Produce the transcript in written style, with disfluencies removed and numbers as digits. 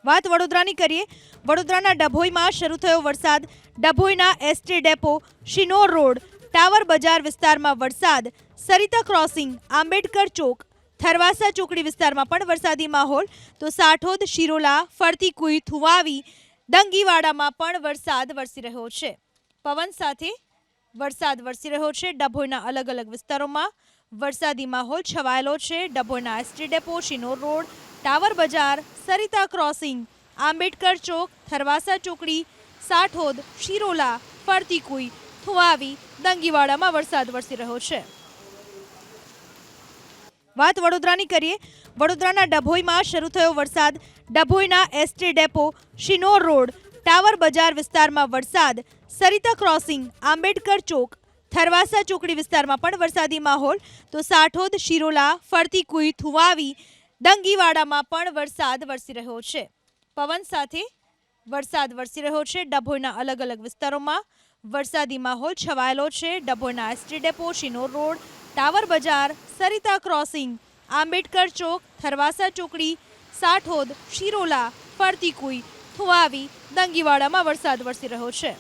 વાત વડોદરાની કરીએ। વડોદરાના ડભોઈમાં શરૂ થયો વરસાદ। ડભોઈના ST depot, Shinor road, tower Bazar વિસ્તારમાં વરસાદ। સરિતા ક્રોસિંગ, આંબેડકર ચોક, થરવાસા ચોકડી વિસ્તારમાં પણ વરસાદી માહોલ। તો સાઠોદ, શિરોલા, ફરતી કુઈ, થુવાવી, દંગીવાડામાં પણ વરસાદ વરસી રહ્યો છે। પવન સાથે વરસાદ વરસી રહ્યો છે। ડભોઈના અલગ અલગ વિસ્તારોમાં વરસાદી માહોલ છવાયેલો છે। ડભોઈના ST depot, Shinor road, tower Bazar, Sarita crossing, Ambedkar Chowk, Tharvasa Chokdi, Sathod, શિરોલા, ફરતી કુઈ, થુવાવી, દંગીવાડામાં વરસાદ વરસી રહ્યો છે। વાત વડોદરાની કરીએ। વડોદરાના ડભોઈમાં શરૂ થયો વરસાદ। ડભોઈના ST depot, Shinor road, tower Bazar વિસ્તારમાં વરસાદ। સરિતા ક્રોસિંગ, આંબેડકર ચોક, થરવાસા ચોકડી વિસ્તારમાં પણ વરસાદી માહોલ। તો સાઠોદ, શિરોલા, ફરતી કુઈ, થુવાવી, દંગીવાડામાં પણ વરસાદ વરસી રહ્યો છે। પવન સાથે વરસાદ વરસી રહ્યો છે। ડભોઈના અલગ અલગ વિસ્તારોમાં વરસાદી માહોલ છવાયેલો છે। ડભોઈના ST depot, Shinor road, tower Bazar, Sarita crossing, Ambedkar Chowk, Tharvasa Chokdi, Sathod, શિરોલા, ફરતી કુઈ, થુવાવી, દંગીવાડામાં વરસાદ વરસી રહ્યો છે।